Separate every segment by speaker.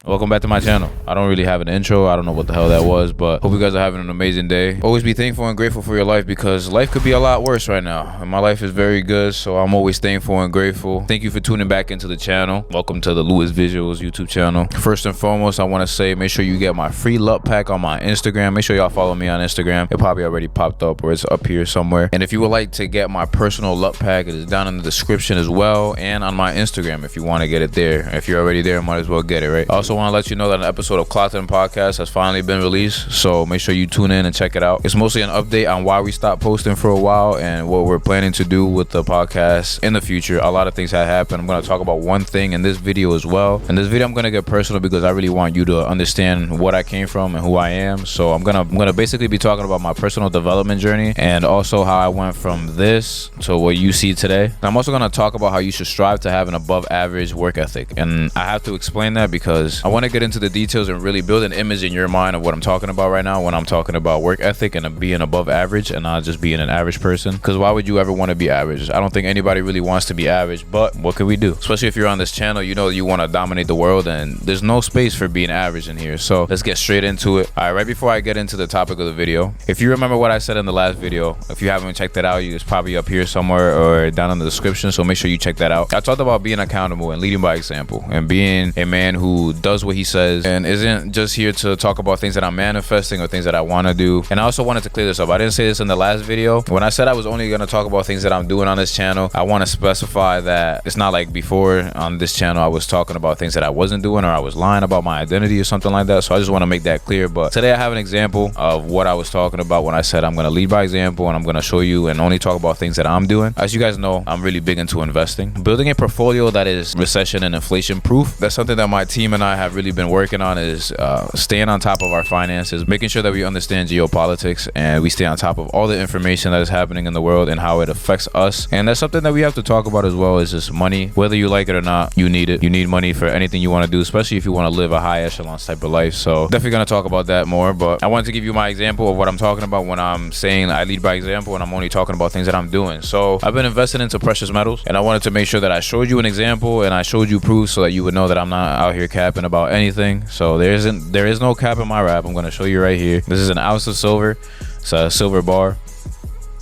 Speaker 1: Welcome back to my channel. I don't really have an intro. I don't know what the hell that was, but hope you guys are having an amazing day. Always be thankful and grateful for your life because life could be a lot worse right now. And my life is very good, so I'm always thankful and grateful. Thank you for tuning back into the channel. Welcome to the Lewis Visuals YouTube channel. First and foremost, I want to say make sure you get my free LUT pack on my Instagram. Make sure y'all follow me on Instagram. It probably already popped up or it's up here somewhere. And if you would like to get my personal LUT pack, it is down in the description as well and on my Instagram if you want to get it there. If you're already there, might as well get it, right? I also want to let you know that an episode of Clocked In Podcast has finally been released, so make sure you tune in and check it out. It's mostly an update on why we stopped posting for a while and what we're planning to do with the podcast in the future. A lot of things have happened. I'm going to talk about one thing in this video as well. In this video, I'm going to get personal because I really want you to understand what I came from and who I am. So I'm gonna basically be talking about my personal development journey and also how I went from this to what you see today. And I'm also going to talk about how you should strive to have an above average work ethic. And I have to explain that because I want to get into the details and really build an image in your mind of what I'm talking about right now when I'm talking about work ethic and being above average and not just being an average person. Because why would you ever want to be average? I don't think anybody really wants to be average, but what can we do? Especially if you're on this channel, you know you want to dominate the world and there's no space for being average in here. So let's get straight into it. All right, right before I get into the topic of the video, if you remember what I said in the last video, if you haven't checked that out, it's probably up here somewhere or down in the description, so make sure you check that out. I talked about being accountable and leading by example and being a man who does what he says and isn't just here to talk about things that I'm manifesting or things that I want to do. And I also wanted to clear this up. I didn't say this in the last video. When I said I was only going to talk about things that I'm doing on this channel, I want to specify that it's not like before on this channel I was talking about things that I wasn't doing or I was lying about my identity or something like that. So I just want to make that clear. But today I have an example of what I was talking about when I said I'm going to lead by example and I'm going to show you and only talk about things that I'm doing. As you guys know, I'm really big into investing. Building a portfolio that is recession and inflation proof. That's something that my team and I have really been working on, is staying on top of our finances, making sure that we understand geopolitics and we stay on top of all the information that is happening in the world and how it affects us. And that's something that we have to talk about as well, is just money. Whether you like it or not, you need it. You need money for anything you want to do, especially if you want to live a high echelon type of life. So definitely going to talk about that more, but I wanted to give you my example of what I'm talking about when I'm saying I lead by example and I'm only talking about things that I'm doing. So I've been investing into precious metals and I wanted to make sure that I showed you an example and I showed you proof so that you would know that I'm not out here capping about anything. So there is no cap in my rap. I'm going to show you right here. This is an ounce of silver. It's a silver bar.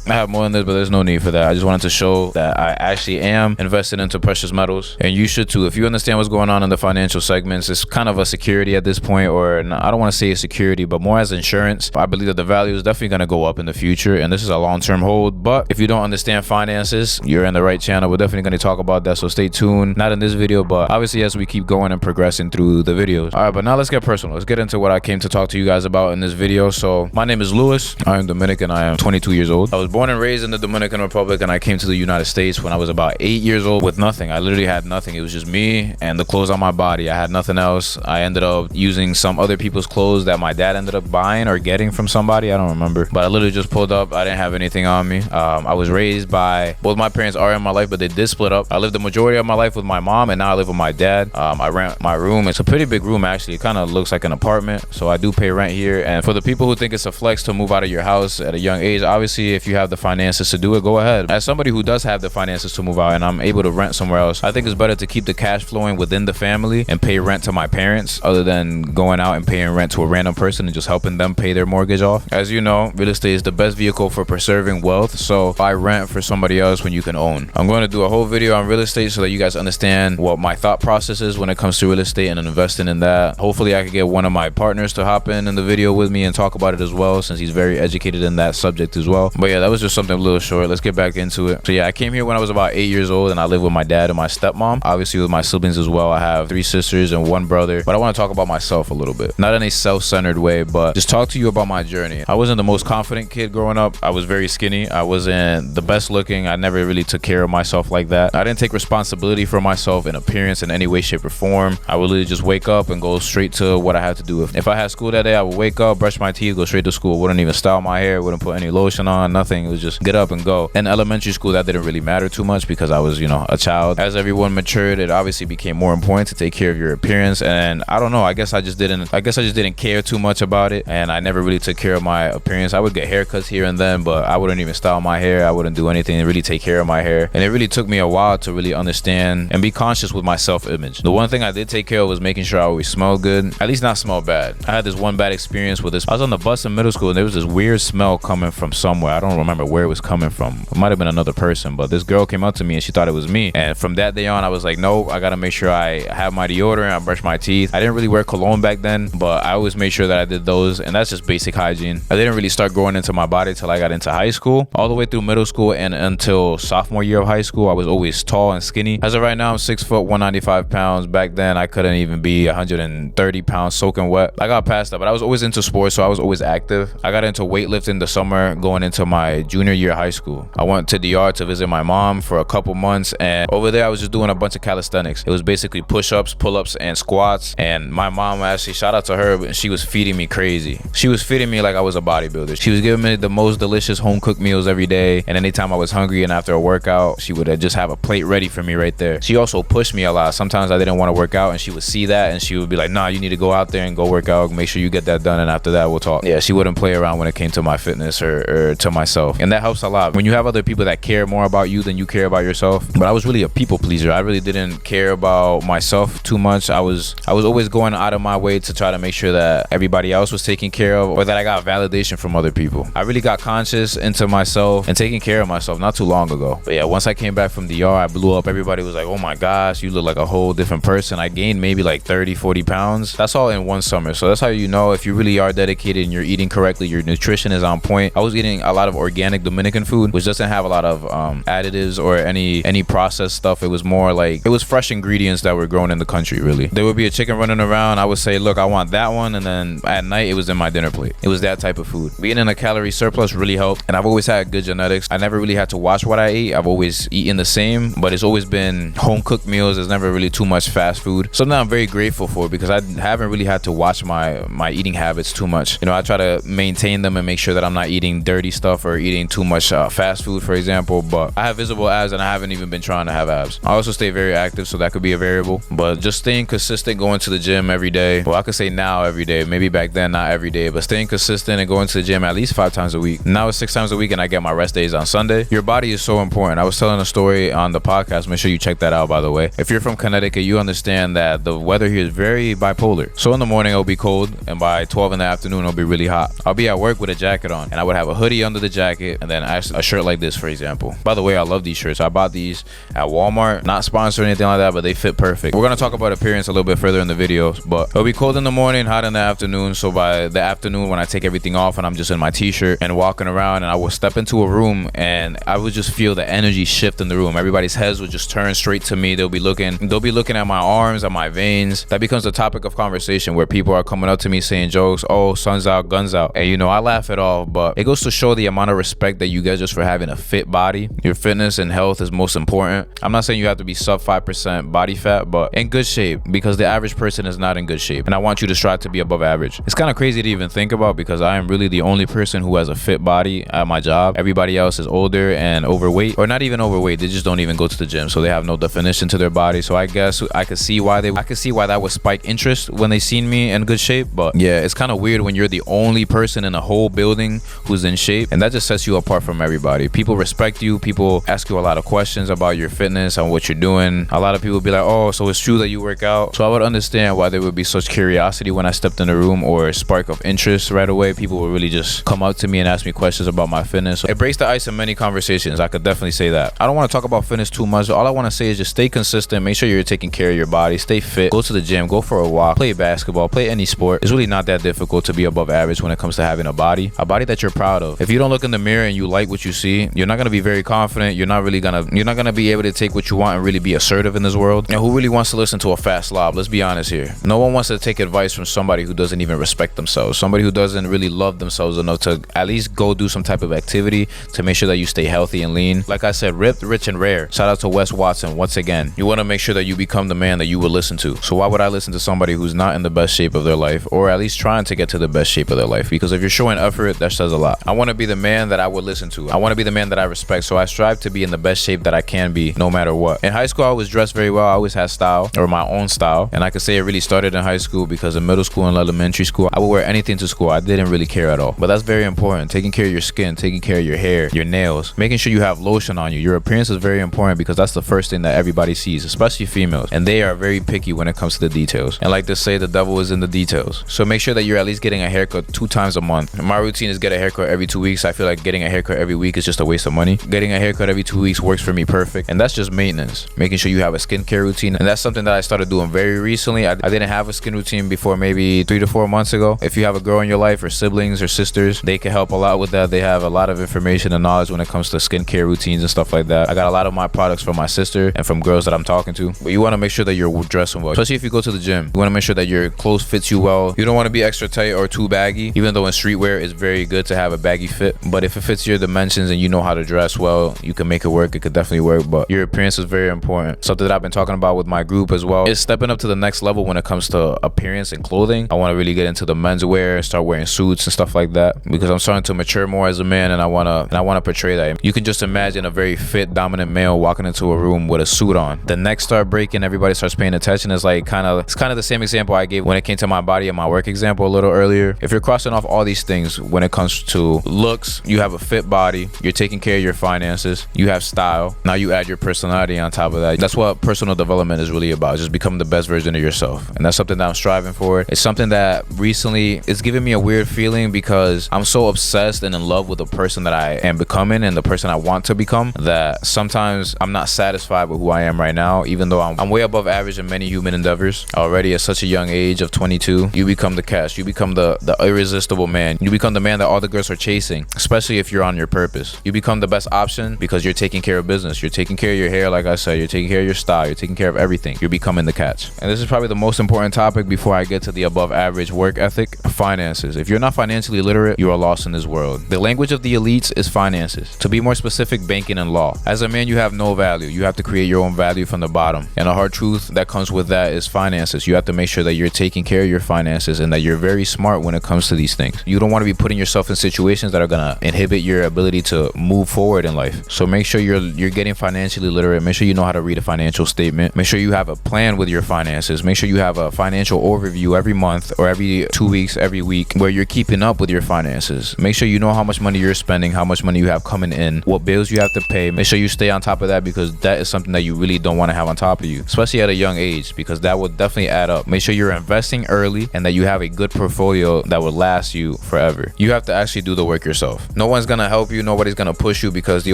Speaker 1: I have more than this, but there's no need for that. I just wanted to show that I actually am invested into precious metals, and you should too. If you understand what's going on in the financial segments, it's kind of a security at this point, or I don't want to say a security, but more as insurance. I believe that the value is definitely going to go up in the future, and this is a long-term hold. But if you don't understand finances, you're in the right channel. We're definitely going to talk about that, so stay tuned. Not in this video, but obviously as we keep going and progressing through the videos. All right, but now let's get personal. Let's get into what I came to talk to you guys about in this video. So my name is Lewis. I am Dominican. I am 22 years old. I was born and raised in the Dominican Republic, and I came to the United States when I was about 8 years old with nothing. I literally had nothing. It was just me and the clothes on my body. I had nothing else. I ended up using some other people's clothes that my dad ended up buying or getting from somebody. I don't remember, but I literally just pulled up. I didn't have anything on me. I was raised by both my parents are in my life, but they did split up. I lived the majority of my life with my mom, and now I live with my dad. I rent my room. It's a pretty big room, actually. It kind of looks like an apartment, so I do pay rent here. And for the people who think it's a flex to move out of your house at a young age, obviously if you have the finances to do it, go ahead. As somebody who does have the finances to move out and I'm able to rent somewhere else, I think it's better to keep the cash flowing within the family and pay rent to my parents other than going out and paying rent to a random person and just helping them pay their mortgage off. As you know, real estate is the best vehicle for preserving wealth, so why rent for somebody else when you can own? I'm going to do a whole video on real estate so that you guys understand what my thought process is when it comes to real estate and investing in that. Hopefully I could get one of my partners to hop in the video with me and talk about it as well, since he's very educated in that subject as well. But yeah, that was just something a little short. Let's get back into it. So yeah, I came here when I was about 8 years old, and I live with my dad and my stepmom. Obviously with my siblings as well. I have 3 sisters and 1 brother, but I want to talk about myself a little bit. Not in a self-centered way, but just talk to you about my journey. I wasn't the most confident kid growing up. I was very skinny. I wasn't the best looking. I never really took care of myself like that. I didn't take responsibility for myself in appearance in any way, shape, or form. I would literally just wake up and go straight to what I had to do. If I had school that day, I would wake up, brush my teeth, go straight to school. Wouldn't even style my hair, wouldn't put any lotion on, nothing. It was just get up and go. In elementary school, that didn't really matter too much because I was, you know, a child. As everyone matured, it obviously became more important to take care of your appearance. And I don't know, I guess I just didn't care too much about it, and I never really took care of my appearance. I would get haircuts here and then, but I wouldn't even style my hair. I wouldn't do anything to really take care of my hair. And it really took me a while to really understand and be conscious with my self-image. The one thing I did take care of was making sure I always smelled good, at least not smell bad. I had this one bad experience with this. I was on the bus in middle school and there was this weird smell coming from somewhere. I don't remember where it was coming from. It might have been another person, but this girl came up to me and she thought it was me. And from that day on, I was like, no, I gotta make sure I have my deodorant, I brush my teeth. I didn't really wear cologne back then, but I always made sure that I did those, and that's just basic hygiene. I didn't really start growing into my body till I got into high school. All the way through middle school and until sophomore year of high school, I was always tall and skinny. As of right now, I'm 6 foot, 195 pounds. Back then, I couldn't even be 130 pounds soaking wet. I got past that, but I was always into sports, so I was always active. I got into weightlifting the summer going into my junior year of high school. I went to DR to visit my mom for a couple months, and over there, I was just doing a bunch of calisthenics. It was basically push-ups, pull-ups, and squats. And my mom, actually, shout out to her, but she was feeding me crazy. She was feeding me like I was a bodybuilder. She was giving me the most delicious home-cooked meals every day, and anytime I was hungry and after a workout, she would just have a plate ready for me right there. She also pushed me a lot. Sometimes I didn't want to work out, and she would see that, and she would be like, nah, you need to go out there and go work out, make sure you get that done, and after that, we'll talk. Yeah, she wouldn't play around when it came to my fitness or to myself, and that helps a lot. When you have other people that care more about you than you care about yourself. But I was really a people pleaser. I really didn't care about myself too much. I was always going out of my way to try to make sure that everybody else was taken care of, or that I got validation from other people. I really got conscious into myself and taking care of myself not too long ago. But yeah, once I came back from DR, I blew up. Everybody was like, oh my gosh, you look like a whole different person. I gained maybe like 30-40 pounds. That's all in one summer. So that's how you know if you really are dedicated and you're eating correctly, your nutrition is on point. I was eating a lot of organic Dominican food, which doesn't have a lot of additives or any processed stuff. It was more like, it was fresh ingredients that were grown in the country, really. There would be a chicken running around. I would say, look, I want that one, and then at night it was in my dinner plate. It was that type of food. Being in a calorie surplus really helped, and I've always had good genetics. I never really had to watch what I ate. I've always eaten the same, but it's always been home cooked meals. There's never really too much fast food. Something I'm very grateful for, because I haven't really had to watch my eating habits too much. You know, I try to maintain them and make sure that I'm not eating dirty stuff or eating too much fast food, for example. But I have visible abs, and I haven't even been trying to have abs. I also stay very active, so that could be a variable. But just staying consistent, going to the gym every day. Well, I could say now every day. Maybe back then not every day, but staying consistent and going to the gym at least 5 times a week. Now it's 6 times a week, and I get my rest days on Sunday. Your body is so important. I was telling a story on the podcast. Make sure you check that out, by the way. If you're from Connecticut, you understand that the weather here is very bipolar. So in the morning it'll be cold, and by 12 in the afternoon it'll be really hot. I'll be at work with a jacket on, and I would have a hoodie under the jacket, and then a shirt like this, for example. By the way, I love these shirts. I bought these at Walmart. Not sponsored or anything like that, but they fit perfect. We're gonna talk about appearance a little bit further in the video, but it'll be cold in the morning, hot in the afternoon. So by the afternoon, when I take everything off and I'm just in my t-shirt and walking around, and I will step into a room and I would just feel the energy shift in the room. Everybody's heads would just turn straight to me. They'll be looking at my arms, at my veins. That becomes a topic of conversation where people are coming up to me saying jokes, oh, sun's out, guns out. And you know, I laugh it off, but it goes to show the amount of respect that you get just for having a fit body. Your fitness and health is most important. I'm not saying you have to be sub 5% body fat, but in good shape, because the average person is not in good shape. And I want you to strive to be above average. It's kind of crazy to even think about, because I am really the only person who has a fit body at my job. Everybody else is older and overweight, or not even overweight. They just don't even go to the gym, so they have no definition to their body. So I guess I could see why that would spike interest when they seen me in good shape. But yeah, it's kind of weird when you're the only person in a whole building who's in shape, and that just sets you apart from everybody. People respect you. People ask you a lot of questions about your fitness and what you're doing. A lot of people be like, oh, so it's true that you work out? So I would understand why there would be such curiosity when I stepped in the room, or a spark of interest right away. People would really just come up to me and ask me questions about my fitness. It breaks the ice in many conversations. I could definitely say that. I don't want to talk about fitness too much. All I want to say is just stay consistent. Make sure you're taking care of your body. Stay fit. Go to the gym. Go for a walk. Play basketball. Play any sport. It's really not that difficult to be above average when it comes to having a body that you're proud of. If you don't look in the mirror and you like what you see, you're not going to be very confident. You're not going to be able to take what you want and really be assertive in this world. And who really wants to listen to a fat slob? Let's be honest here. No one wants to take advice from somebody who doesn't even respect themselves. Somebody who doesn't really love themselves enough to at least go do some type of activity to make sure that you stay healthy and lean. Like I said, ripped, rich, and rare. Shout out to Wes Watson once again. You want to make sure that you become the man that you will listen to. So why would I listen to somebody who's not in the best shape of their life, or at least trying to get to the best shape of their life? Because if you're showing effort, that says a lot. I want to be the man that I would listen to. I want to be the man that I respect, so I strive to be in the best shape that I can be no matter what. In high school, I was dressed very well. I always had style, or my own style, and I could say it really started in high school, because in middle school and elementary school, I would wear anything to school. I didn't really care at all. But that's very important. Taking care of your skin, taking care of your hair, your nails, making sure you have lotion on you. Your appearance is very important, because that's the first thing that everybody sees, especially females, and they are very picky when it comes to the details. And like they say, the devil is in the details. So make sure that you're at least getting a haircut 2 times a month. My routine is get a haircut every 2 weeks. I feel like getting a haircut every week is just a waste of money. Getting a haircut every 2 weeks works for me perfect, and that's just maintenance. Making sure you have a skincare routine, and that's something that I started doing very recently. I didn't have a skin routine before maybe 3 to 4 months ago. If you have a girl in your life, or siblings or sisters, they can help a lot with that. They have a lot of information and knowledge when it comes to skincare routines and stuff like that. I got a lot of my products from my sister and from girls that I'm talking to. But you want to make sure that you're dressing well, especially if you go to the gym. You want to make sure that your clothes fits you well. You don't want to be extra tight or too baggy, even though in streetwear it's very good to have a baggy fit. But if it fits your dimensions and you know how to dress well, you can make it work. It could definitely work. But your appearance is very important. Something that I've been talking about with my group as well is stepping up to the next level when it comes to appearance and clothing. I want to really get into the menswear, start wearing suits and stuff like that, because I'm starting to mature more as a man, and I want to portray that. You can just imagine a very fit, dominant male walking into a room with a suit on. The necks start breaking, everybody starts paying attention. It's kind of the same example I gave when it came to my body and my work example a little earlier. If you're crossing off all these things when it comes to looks, you have a fit body, you're taking care of your finances, you have style, now you add your personality on top of that. That's what personal development is really about, just become the best version of yourself. And that's something that I'm striving for. It's something that recently is giving me a weird feeling, because I'm so obsessed and in love with the person that I am becoming and the person I want to become, that sometimes I'm not satisfied with who I am right now, even though I'm way above average in many human endeavors. Already at such a young age of 22, you become the catch. You become the irresistible man. You become the man that all the girls are chasing, especially if you're on your purpose. You become the best option because you're taking care of business. You're taking care of your hair, like I said. You're taking care of your style. You're taking care of everything. You're becoming the catch. And this is probably the most important topic before I get to the above average work ethic: finances. If you're not financially literate, you are lost in this world. The language of the elites is finances. To be more specific, banking and law. As a man, you have no value. You have to create your own value from the bottom. And a hard truth that comes with that is finances. You have to make sure that you're taking care of your finances and that you're very smart when it comes to these things. You don't want to be putting yourself in situations that are gonna inhibit your ability to move forward in life. So make sure you're getting financially literate. Make sure you know how to read a financial statement. Make sure you have a plan with your finances. Make sure you have a financial overview every month or every 2 weeks, every week, where you're keeping up with your finances. Make sure you know how much money you're spending, how much money you have coming in, what bills you have to pay. Make sure you stay on top of that, because that is something that you really don't want to have on top of you, especially at a young age, because that will definitely add up. Make sure you're investing early and that you have a good portfolio that will last you forever. You have to actually do the work yourself. No one's gonna help you. Nobody's gonna push you, because the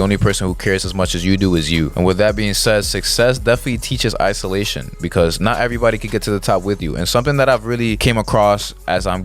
Speaker 1: only person who cares as much as you do is you. And with that being said, success definitely teaches isolation, because not everybody can get to the top with you. And something that I've really came across as I'm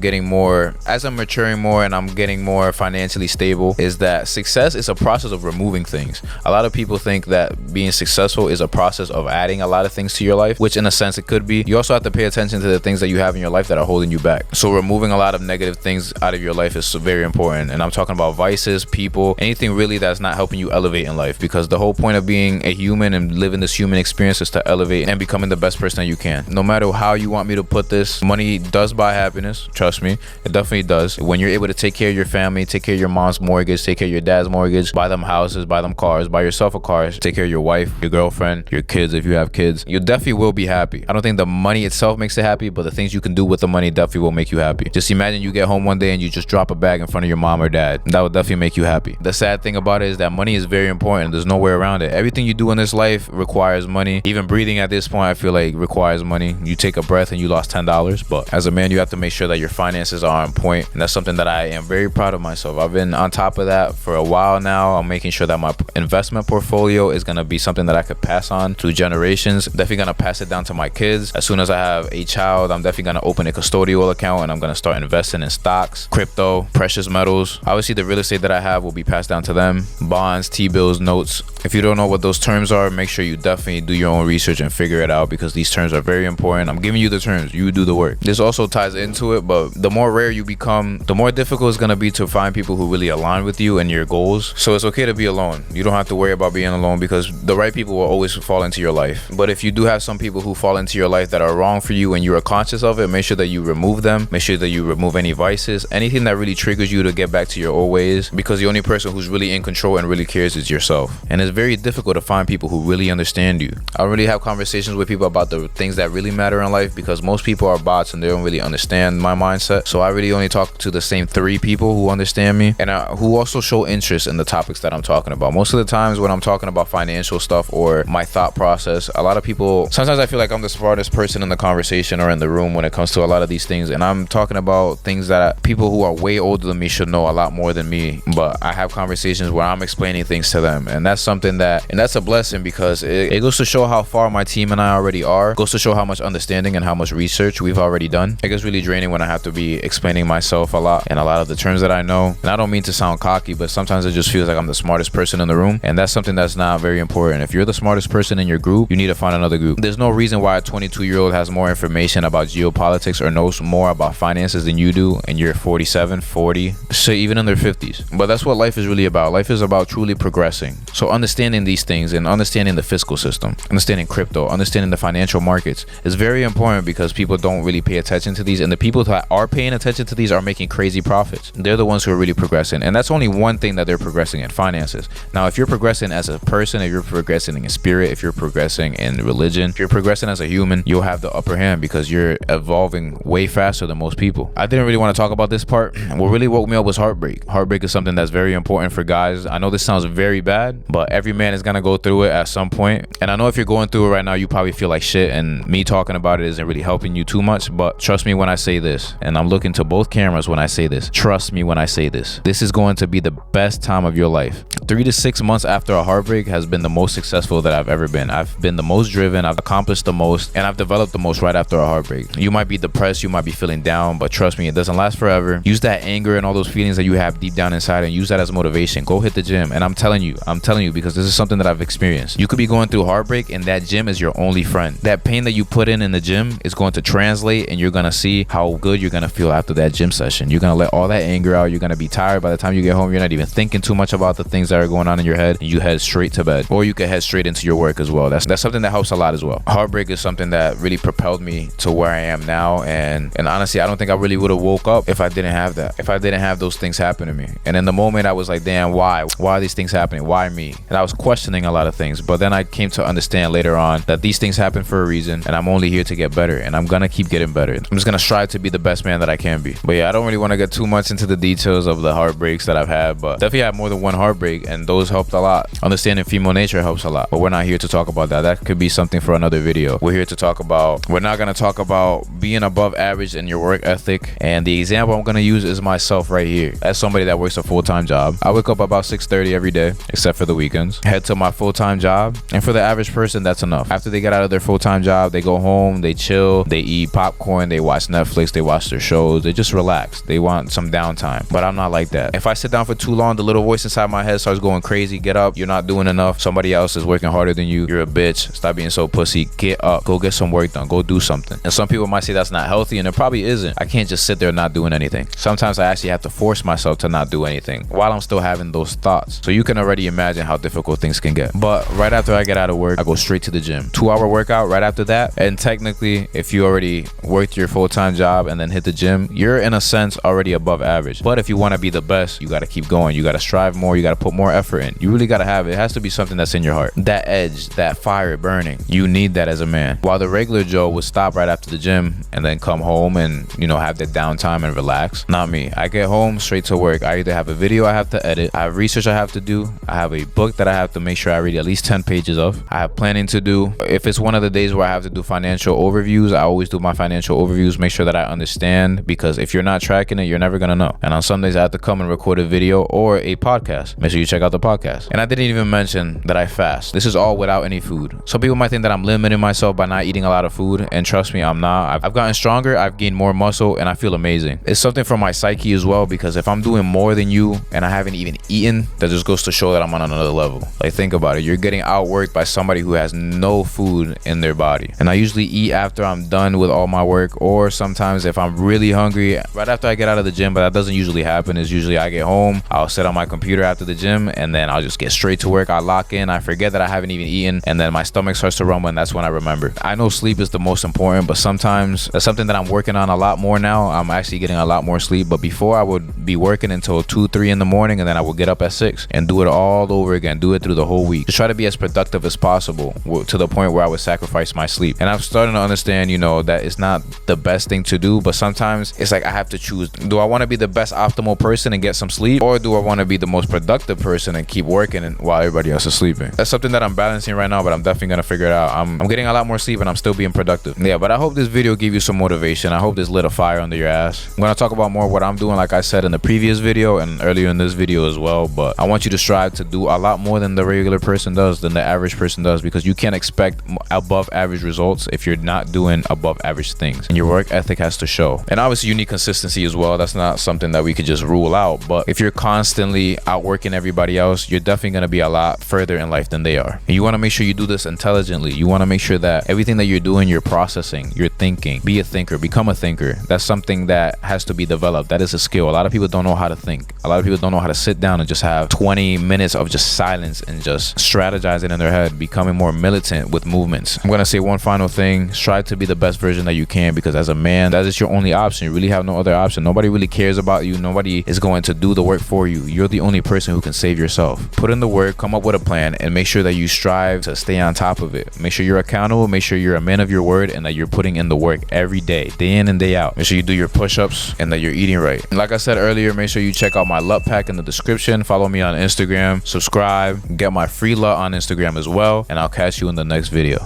Speaker 1: maturing more and I'm getting more financially stable is that success is a process of removing things. A lot of people think that being successful is a process of adding a lot of things to your life, which in a sense it could be. You also have to pay attention to the things that you have in your life that are holding you back. So removing a lot of negative things out of your life is very important. And I'm talking about vices, people, anything really that's not helping you elevate in life, because the whole point of being a human and living this human experience is to elevate and becoming the best person that you can. No matter how you want me to put this, money does buy happiness. Trust me, it definitely does. When you're able to take care of your family, take care of your mom's mortgage, take care of your dad's mortgage, buy them houses, buy them cars, buy yourself a car, take care of your wife, your girlfriend, your kids if you have kids, you definitely will be happy. I don't think the money itself makes it happy, but the things you can do with the money definitely will make you happy. Just imagine you get home one day and you just drop a bag in front of your mom or dad. That would definitely make you happy. The sad thing about it is that money is very important. There's no way around it. Everything you do in this life requires money. Even breathing at this point, I feel like requires money. You take a breath and you lost $10, but as a man, you have to make sure that your finances are on point. And that's something that I am very proud of myself. I've been on top of that for a while now. I'm making sure that my investment portfolio is going to be something that I could pass on to generations. Definitely going to pass it down to my kids. As soon as I have a child, I'm definitely going to open a custodial account and I'm going to start investing in stocks, crypto, precious metals. Obviously, the real estate that I have will be passed down to them. Bonds, T-bills, notes. If you don't know what those terms are, make sure you definitely do your own research and figure it out, because these terms are very important. I'm giving you the terms. You do the work. This also ties into it, but the more rare you become, the more difficult it's going to be to find people who really align with you and your goals. So it's okay to be alone. You don't have to worry about being alone, because the right people will always fall into your life. But if you do have some people who fall into your life that are wrong for you and you are conscious of it, make sure that you remove them. Make sure that you remove any vices, anything that really triggers you to get back to your old ways. is, because the only person who's really in control and really cares is yourself. And it's very difficult to find people who really understand you. I don't really have conversations with people about the things that really matter in life, because most people are bots and they don't really understand my mindset. So I really only talk to the same 3 people who understand me and who also show interest in the topics that I'm talking about. Most of the times when I'm talking about financial stuff or my thought process, a lot of people, sometimes I feel like I'm the smartest person in the conversation or in the room when it comes to a lot of these things, and I'm talking about things that people who are way older than me should know a lot more than me. But I have conversations where I'm explaining things to them, and that's something that's a blessing, because it goes to show how far my team and I already are. It goes to show how much understanding and how much research we've already done. It gets really draining when I have to be explaining myself a lot and a lot of the terms that I know. And I don't mean to sound cocky, but sometimes it just feels like I'm the smartest person in the room, and that's something that's not very important. If you're the smartest person in your group, you need to find another group. There's no reason why a 22-year-old has more information about geopolitics or knows more about finances than you do, and you're 47, 40, so even in their 50s. But that's what life is really about. Life is about truly progressing. So understanding these things and understanding the fiscal system, understanding crypto, understanding the financial markets is very important, because people don't really pay attention to these, and the people that are paying attention to these are making crazy profits. They're the ones who are really progressing, and that's only one thing that they're progressing in: finances. Now, if you're progressing as a person, if you're progressing in spirit, if you're progressing in religion, if you're progressing as a human, you'll have the upper hand, because you're evolving way faster than most people. I didn't really want to talk about this part. What really woke me up was heartbreak. Heartbreak is something that's very important for guys. I know this sounds very bad, but every man is gonna go through it at some point. And I know if you're going through it right now, you probably feel like shit, and me talking about it isn't really helping you too much. But trust me when I say this, and I'm looking to both cameras when I say this, trust me when I say this, this is going to be the best time of your life. 3 to 6 months after a heartbreak has been the most successful that I've ever been. I've been the most driven, I've accomplished the most, and I've developed the most right after a heartbreak. You might be depressed, you might be feeling down, but trust me, it doesn't last forever. Use that anger and all those feelings that you have deep down inside, and use that as motivation. Go hit the gym. And I'm telling you, because this is something that I've experienced. You could be going through heartbreak, and that gym is your only friend. That pain that you put in the gym is going to translate, and you're gonna see how good you're gonna feel after that gym session. You're gonna let all that anger out. You're gonna be tired by the time you get home. You're not even thinking too much about the things that are going on in your head, and you head straight to bed. Or you could head straight into your work as well. That's something that helps a lot as well. Heartbreak is something that really propelled me to where I am now, and honestly, I don't think I really would have woke up if I didn't have that, if I didn't have those things happen to me. And in the moment, I was like, damn, why are these things happening? Why me? And I was questioning a lot of things, but then I came to understand later on that these things happen for a reason, and I'm only here to get better, and I'm gonna keep getting better. I'm just gonna strive to be the best man that I can be. But yeah, I don't really want to get too much into the details of the heartbreaks that I've had, but definitely had more than one heartbreak, and those helped a lot. Understanding female nature helps a lot, but we're not here to talk about that. That could be something for another video. We're here to talk about, we're not gonna talk about being above average in your work ethic, and the example I'm gonna use is myself right here. As somebody that works a full-time job, I wake up about 6:30 every day, except for the weekends, head to my full-time job, and for the average person, that's enough. After they get out of their full-time job, they go home, they chill, they eat popcorn, they watch Netflix, they watch their shows, they just relax. They want some downtime, but I'm not like that. If I sit down for too long, the little voice inside my head starts going crazy. Get up, you're not doing enough, somebody else is working harder than you, you're a bitch, stop being so pussy, get up, go get some work done, go do something. And some people might say that's not healthy, and it probably isn't. I can't just sit there not doing anything. Sometimes I actually have to force myself to not do anything while I'm still having those thoughts. So you can already imagine how difficult things can get. But right after I get out of work, I go straight to the gym. 2-hour workout right after that. And technically, if you already worked your full-time job and then hit the gym, you're in a sense already above average. But if you want to be the best, you got to keep going. You got to strive more. You got to put more effort in. You really got to have it. It has to be something that's in your heart. That edge, that fire burning. You need that as a man. While the regular Joe would stop right after the gym and then come home and, you know, have that downtime and relax. Not me. I get home straight to work. I either have a video I have to edit, I have research I have to do, I have a book that I have to make sure I read at least 10 pages of, I have planning to do. If it's one of the days where I have to do financial overviews, I always do my financial overviews, make sure that I understand, because if you're not tracking it, you're never gonna know. And on some days I have to come and record a video or a podcast. Make sure you check out the podcast. And I didn't even mention that I fast. This is all without any food. Some people might think that I'm limiting myself by not eating a lot of food, and trust me, I'm not. I've gotten stronger, I've gained more muscle, and I feel amazing. It's something for my psyche as well, because if I'm doing more than you and I haven't even eaten, that just goes to show that I'm on another level. Like, think about it. You're getting outworked by somebody who has no food in their body. And I usually eat after I'm done with all my work, or sometimes if I'm really hungry right after I get out of the gym, but that doesn't usually happen. It's usually I get home, I'll sit on my computer after the gym, and then I'll just get straight to work. I lock in, I forget that I haven't even eaten, and then my stomach starts to rumble, and that's when I remember. I know sleep is the most important, but sometimes that's something that I'm working on a lot more now. I'm actually getting a lot more sleep, but before I would be working until 2, 3 in the morning, and then I would get up at 6 and do it all over again. Do it through the whole week. Just try to be as productive as possible, to the point where I would sacrifice my sleep. And I'm starting to understand, you know, that it's not the best thing to do, but sometimes it's like I have to choose. Do I want to be the best optimal person and get some sleep, or do I want to be the most productive person and keep working while everybody else is sleeping? That's something that I'm balancing right now, but I'm definitely gonna figure it out. I'm getting a lot more sleep and I'm still being productive. Yeah, but I hope this video gave you some motivation. I hope this lit a fire under your ass. I'm gonna talk about more what I'm doing, like I said in the previous video and earlier in this video as well, but I want you to strive to do a lot more than the regular person does, than the average person does, because you can't expect above average results if you're not doing above average things, and your work ethic has to show. And obviously you need consistency as well. That's not something that we could just rule out, but if you're constantly outworking everybody else, you're definitely going to be a lot further in life than they are. And you want to make sure you do this intelligently. You want to make sure that everything that you're doing, you're processing, you're thinking. Be a thinker, become a thinker. That's something that has to be developed. That is a skill. A lot of people don't know how to think. A lot of people don't know how to sit down and just have 20 minutes of just silence and just strategizing in their head, becoming more militant with movements. I'm going to say one final thing. Strive to be the best version that you can, because as a man, that is your only option. You really have no other option. Nobody really cares about you. Nobody is going to do the work for you. You're the only person who can save yourself. Put in the work, come up with a plan, and make sure that you strive to stay on top of it. Make sure you're accountable. Make sure you're a man of your word, and that you're putting in the work every day in and day out. Make sure you do your push-ups and that you're eating right. And like I said earlier, make sure you check out my LUT pack in the description. Follow me on Instagram, subscribe, get my free LUT on Instagram as well, and I'll catch you in the next video.